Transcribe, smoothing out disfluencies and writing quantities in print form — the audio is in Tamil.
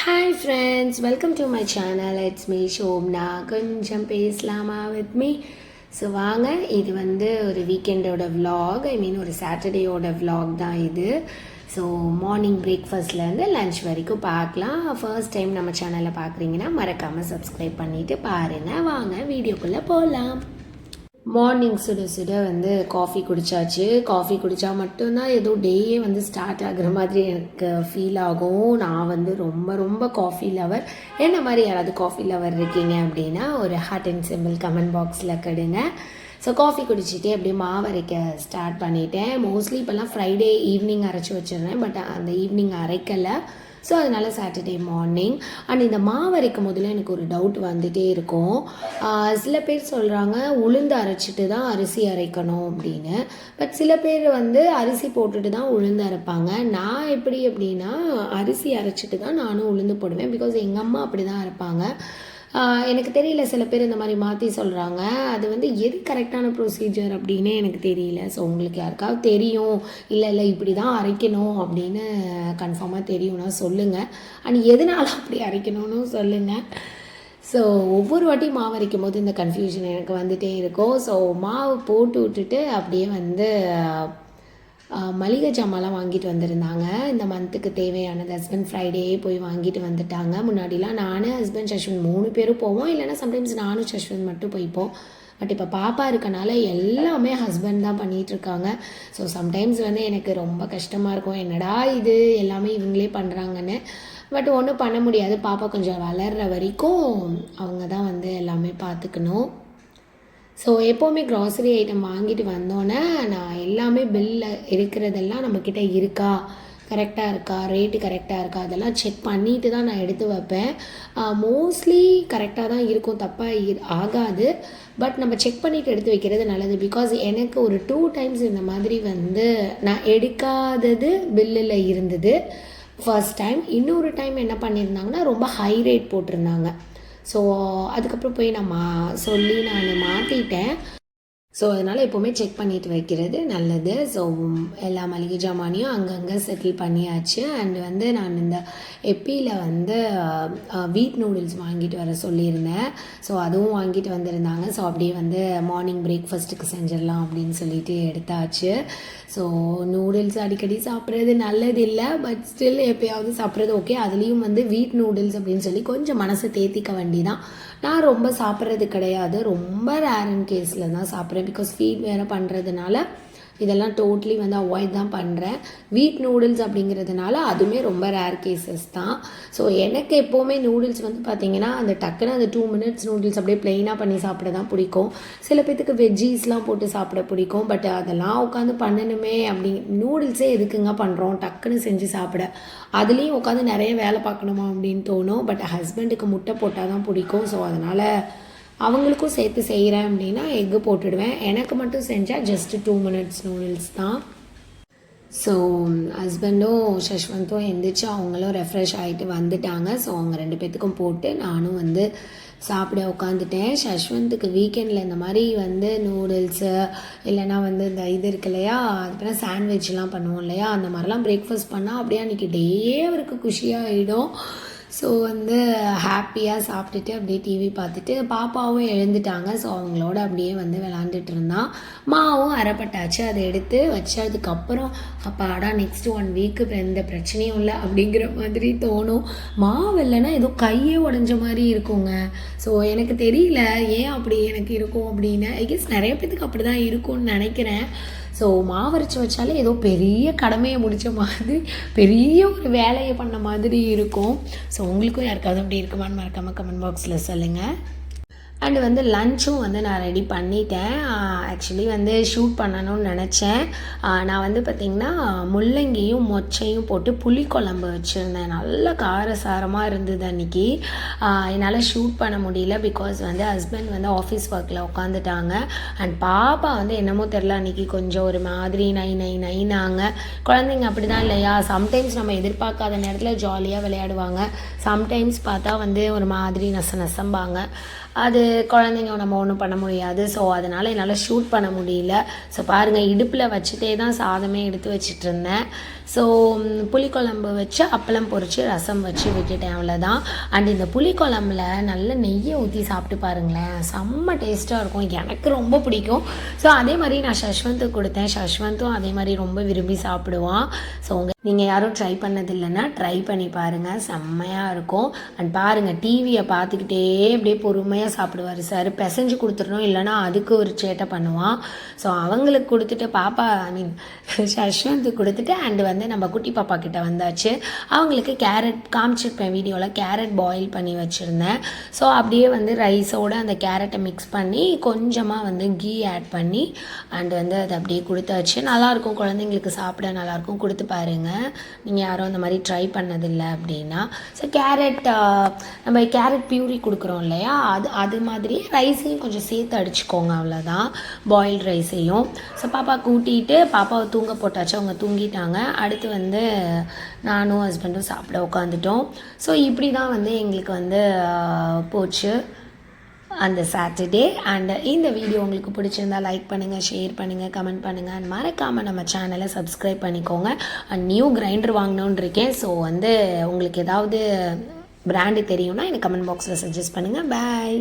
Hi friends, welcome to my channel. It's me Shobna. கொஞ்சம் பேசலாமா with me. ஸோ வாங்க, இது ஒரு வீக்கெண்டோட vlog, ஒரு சாட்டர்டேயோட vlog தான் இது. ஸோ மார்னிங் பிரேக்ஃபாஸ்ட்லேருந்து லன்ச் வரைக்கும் பார்க்கலாம். ஃபர்ஸ்ட் டைம் நம்ம சேனலை பார்க்குறீங்கன்னா மறக்காமல் சப்ஸ்கிரைப் பண்ணிவிட்டு பாருங்கள். வாங்க வீடியோக்குள்ளே போகலாம். மார்னிங் சுட சுட காஃபி குடித்தாச்சு. காஃபி குடித்தா மட்டும்தான் ஏதோ டேயே ஸ்டார்ட் ஆகுற மாதிரி எனக்கு ஃபீல் ஆகும். நான் ரொம்ப ரொம்ப காஃபி லவர். என்ன மாதிரி யாராவது காஃபி லவர் இருக்கீங்க அப்படின்னா ஒரு ஹார்ட் அண்ட் சிம்பிள் கமெண்ட் பாக்ஸில் கெடுங்க. ஸோ காஃபி குடிச்சிட்டு அப்படியே மாவு அரைக்க ஸ்டார்ட் பண்ணிட்டேன். மோஸ்ட்லி இப்போல்லாம் ஃப்ரைடே ஈவினிங் அரைச்சி வச்சிடுறேன், பட் அந்த ஈவினிங் அரைக்கலை. ஸோ அதனால் சாட்டர்டே மார்னிங். அண்ட் இந்த மாவு அரைக்கும் போதில் எனக்கு ஒரு டவுட் வந்துகிட்டே இருக்கும். சில பேர் சொல்கிறாங்க உளுந்து அரைச்சிட்டு தான் அரிசி அரைக்கணும் அப்படின்னு. பட் சில பேர் அரிசி போட்டுட்டு தான் உளுந்து அரைப்பாங்க. நான் எப்படி அப்படின்னா அரிசி அரைச்சிட்டு தான் நானும் உளுந்து போடுவேன். பிகாஸ் எங்கள் அம்மா அப்படி தான் அரைப்பாங்க. எனக்கு தெரியல, சில பேர் இந்த மாதிரி மாற்றி சொல்கிறாங்க. அது எது கரெக்டான ப்ரொசீஜர் அப்படின்னு எனக்கு தெரியல. ஸோ உங்களுக்கு யாருக்காவது தெரியும், இல்லை இப்படி தான் அரைக்கணும் அப்படின்னு கன்ஃபார்மாக தெரியும்னா சொல்லுங்கள். அண்ட் எதனால் அப்படி அரைக்கணும்னு சொல்லுங்கள். ஸோ ஒவ்வொரு வாட்டி மாவு அரைக்கும் போது இந்த கன்ஃபியூஷன் எனக்கு வந்துகிட்டே இருக்கும். ஸோ மாவு போட்டு விட்டுட்டு அப்படியே மளிகை ஜாமான்லாம் வாங்கிட்டு வந்திருந்தாங்க. இந்த மந்த்துக்கு தேவையானது ஹஸ்பண்ட் ஃப்ரைடே போய் வாங்கிட்டு வந்துட்டாங்க. முன்னாடிலாம் நான் ஹஸ்பண்ட் சஷ்வந்த் 3 பேரும் போவோம், இல்லைனா சம்டைம்ஸ் நானும் சஷ்வந்த் மட்டும் போய்ப்போம். பட் இப்போ பாப்பா இருக்கனால எல்லாமே ஹஸ்பண்ட் தான் பண்ணிகிட்ருக்காங்க. ஸோ சம்டைம்ஸ் எனக்கு ரொம்ப கஷ்டமாக இருக்கும், என்னடா இது எல்லாமே இவங்களே பண்ணுறாங்கன்னு. பட் ஒன்றும் பண்ண முடியாது. பாப்பா கொஞ்சம் வளர்கிற வரைக்கும் அவங்க தான் எல்லாமே பார்த்துக்கணும். ஸோ எப்போவுமே க்ராசரி ஐட்டம் வாங்கிட்டு வந்தோன்னே நான் எல்லாமே பில்லில் இருக்கிறதெல்லாம் நம்மக்கிட்ட இருக்கா, கரெக்டாக இருக்கா, ரேட்டு கரெக்டாக இருக்கா, அதெல்லாம் செக் பண்ணிட்டு தான் நான் எடுத்து வைப்பேன். மோஸ்ட்லி கரெக்டாக தான் இருக்கும், தப்பாக ஆகாது. பட் நம்ம செக் பண்ணிவிட்டு எடுத்து வைக்கிறது நல்லது. பிகாஸ் எனக்கு ஒரு 2 டைம்ஸ் இந்த மாதிரி நான் எடுக்காதது பில்லில் இருந்தது ஃபர்ஸ்ட் டைம். இன்னொரு டைம் என்ன பண்ணியிருந்தாங்கன்னா ரொம்ப ஹை ரேட் போட்டிருந்தாங்க. ஸோ அதுக்கப்புறம் போய் நான் மாற்றிட்டேன். ஸோ அதனால் எப்போவுமே செக் பண்ணிட்டு வைக்கிறது நல்லது. ஸோ எல்லா மளிகை ஜாமானையும் அங்கங்கே செட்டில் பண்ணியாச்சு. அண்ட் நான் இந்த எப்பியில் வீட் நூடுல்ஸ் வாங்கிட்டு வர சொல்லியிருந்தேன். ஸோ அதுவும் வாங்கிட்டு வந்திருந்தாங்க. ஸோ அப்படியே மார்னிங் பிரேக்ஃபாஸ்ட்டுக்கு செஞ்சிடலாம் அப்படின்னு சொல்லிட்டு எடுத்தாச்சு. ஸோ நூடுல்ஸ் அடிக்கடி சாப்பிட்றது நல்லது இல்லை, பட் ஸ்டில் எப்போயாவது சாப்பிட்றது ஓகே. அதுலேயும் வீட் நூடுல்ஸ் அப்படின்னு சொல்லி கொஞ்சம் மனசை தேத்திக்க வேண்டிதான். நான் ரொம்ப சாப்பிட்றது கிடையாது, ரொம்ப ரேர் அண்ட் கேஸில் தான் சாப்பிட்றேன். பிகாஸ் ஃபீட் வேறு பண்ணுறதுனால இதெல்லாம் டோட்டலி அவாய்ட் தான் பண்ணுறேன். வீட் நூடுல்ஸ் அப்படிங்கிறதுனால அதுவுமே ரொம்ப ரேர் கேசஸ் தான். ஸோ எனக்கு எப்போவுமே நூடுல்ஸ் பார்த்திங்கன்னா அந்த டக்குன்னு அந்த 2 minutes நூடுல்ஸ் அப்படியே ப்ளெயினாக பண்ணி சாப்பிட தான் பிடிக்கும். சில பேர்த்துக்கு வெஜ்ஜீஸ்லாம் போட்டு சாப்பிட பிடிக்கும். பட் அதெல்லாம் உட்காந்து பண்ணணுமே அப்படி நூடுல்ஸே எதுக்குங்க பண்ணுறோம், டக்குன்னு செஞ்சு சாப்பிட. அதுலேயும் உட்காந்து நிறைய வேலை பார்க்கணுமா அப்படின்னு தோணும். பட் ஹஸ்பண்டுக்கு முட்டை போட்டால் தான் பிடிக்கும். ஸோ அதனால் அவங்களுக்கும் சேர்த்து செய்கிறேன் அப்படின்னா எக்கு போட்டுடுவேன். எனக்கு மட்டும் செஞ்சால் ஜஸ்ட்டு 2 minutes நூடுல்ஸ் தான். ஸோ ஹஸ்பண்டும் சஷ்வந்தும் எந்திரிச்சு அவங்களும் ரெஃப்ரெஷ் ஆகிட்டு வந்துட்டாங்க. ஸோ அவங்க 2 பேர்த்துக்கும் போட்டு நானும் சாப்பிட உட்காந்துட்டேன். சஷ்வந்துக்கு வீக்கெண்டில் இந்த மாதிரி நூடுல்ஸு இல்லைனா இந்த இது இருக்கு இல்லையா, அதுக்கப்புறம் சாண்ட்விச்லாம் பண்ணுவோம் இல்லையா, அந்த மாதிரிலாம் பிரேக்ஃபாஸ்ட் பண்ணால் அப்படியே அன்றைக்கி டேயே அவருக்கு குஷியாகிடும். ஸோ ஹாப்பியாக சாப்பிட்டுட்டு அப்படியே டிவி பார்த்துட்டு பாப்பாவும் எழுந்துட்டாங்க. ஸோ அவங்களோட அப்படியே விளாண்டுட்டு இருந்தான். மாவும் அரைப்பட்டாச்சு, அதை எடுத்து வச்சதுக்கப்புறம் அப்பாடா நெக்ஸ்ட்டு 1 வீக்கு எந்த பிரச்சனையும் இல்லை அப்படிங்கிற மாதிரி தோணும். மாவு இல்லைன்னா ஏதோ கையே உடஞ்ச மாதிரி இருக்குங்க. ஸோ எனக்கு தெரியல ஏன் அப்படி எனக்கு இருக்கும் அப்படின்னு. ஐ கெஸ் நிறைய பேத்துக்கு அப்படி தான் இருக்கும்னு நினைக்கிறேன். ஸோ மாவரைச்சி வச்சாலே ஏதோ பெரிய கடமையை முடித்த மாதிரி, பெரிய ஒரு வேலையை பண்ண மாதிரி இருக்கும். ஸோ உங்களுக்கும் யாருக்காவது அப்படி இருக்குமான்னு மறக்காமல் கமெண்ட் பாக்ஸில் சொல்லுங்கள். அண்டு லன்ச்சும் நான் ரெடி பண்ணிட்டேன். ஆக்சுவலி ஷூட் பண்ணணும்னு நினச்சேன். நான் பார்த்திங்கன்னா முள்ளங்கியும் மொச்சையும் போட்டு புளிக்குழம்பு வச்சுருந்தேன். நல்ல காரசாரமாக இருந்தது அன்றைக்கி. என்னால் ஷூட் பண்ண முடியல. பிகாஸ் ஹஸ்பண்ட் ஆஃபீஸ் ஒர்க்கில் உட்காந்துட்டாங்க. அண்ட் பாப்பா என்னமோ தெரில அன்றைக்கி கொஞ்சம் ஒரு மாதிரி நைனாங்க. குழந்தைங்க அப்படி தான் இல்லையா, சம்டைம்ஸ் நம்ம எதிர்பார்க்காத நேரத்தில் ஜாலியாக விளையாடுவாங்க. சம்டைம்ஸ் பார்த்தா ஒரு மாதிரி நசம்பாங்க. அது குழந்தைங்க நம்ம ஒன்றும் பண்ண முடியாது. ஸோ அதனால் என்னால் ஷூட் பண்ண முடியல. ஸோ பாருங்கள், இடுப்பில் வச்சுட்டே தான் சாதமே எடுத்து வச்சிட்ருந்தேன். ஸோ புளிக்குழம்பு வச்சு அப்பளம் பொரித்து ரசம் வச்சு விட்டுட்டேன், அவ்வளோதான். அண்ட் இந்த புளிக்குழம்புல நல்ல நெய்யை ஊற்றி சாப்பிட்டு பாருங்களேன், செம்ம டேஸ்ட்டாக இருக்கும், எனக்கு ரொம்ப பிடிக்கும். ஸோ அதே மாதிரி நான் சஷ்வந்த்துக்கு கொடுத்தேன், சஷ்வந்தும் அதே மாதிரி ரொம்ப விரும்பி சாப்பிடுவான். ஸோ நீங்கள் யாரும் ட்ரை பண்ணதில்லைன்னா ட்ரை பண்ணி பாருங்கள், செம்மையாக இருக்கும். அண்ட் பாருங்கள், டிவியை பார்த்துக்கிட்டே அப்படியே பொறுமையாக சாப்பிடுவார் சார். பிசைஞ்சு கொடுத்துடணும், இல்லைனா அதுக்கு ஒரு சேட்டை பண்ணுவான். ஸோ அவங்களுக்கு கொடுத்துட்டு பாப்பா சஷ்வந்துக்கு கொடுத்துட்டு அண்டு நம்ம குட்டி பாப்பா கிட்ட வந்தாச்சு. அவங்களுக்கு கேரட் காமிச்சிருப்பேன் வீடியோவில், கேரட் பாயில் பண்ணி வச்சுருந்தேன். ஸோ அப்படியே ரைஸோடு அந்த கேரட்டை மிக்ஸ் பண்ணி கொஞ்சமாக கீ ஆட் பண்ணி அண்டு அதை அப்படியே கொடுத்தாச்சு. நல்லாயிருக்கும், குழந்தைங்களுக்கு சாப்பிட நல்லாயிருக்கும், கொடுத்து பாருங்கள் நீங்கள் யாரும் அந்த மாதிரி ட்ரை பண்ணதில்லை அப்படின்னா. ஸோ நம்ம கேரட் பியூரி கொடுக்குறோம் இல்லையா, அது மாதிரி ரைஸையும் கொஞ்சம் சேர்த்து அடிச்சுக்கோங்க, அவ்வளோதான், பாயில்டு ரைஸையும். ஸோ பாப்பா கூட்டிகிட்டு பாப்பாவை தூங்க போட்டாச்சு, அவங்க தூங்கிட்டாங்க. அடுத்து நானும் ஹஸ்பண்டும் சாப்பிட உட்காந்துட்டோம். ஸோ இப்படி தான் எங்களுக்கு போச்சு அந்த சாட்டர்டே. அண்ட் இந்த வீடியோ உங்களுக்கு பிடிச்சிருந்தால் லைக் பண்ணுங்கள், ஷேர் பண்ணுங்கள், கமெண்ட் பண்ணுங்கள். அண்ட் மறக்காமல் நம்ம சேனலை சப்ஸ்கிரைப் பண்ணிக்கோங்க. அண்ட் நியூ கிரைண்டர் வாங்கணுன்னு இருக்கேன். ஸோ உங்களுக்கு ஏதாவது பிராண்டு தெரியும்னா எனக்கு கமெண்ட் பாக்ஸில் சஜஸ்ட் பண்ணுங்கள். பாய்.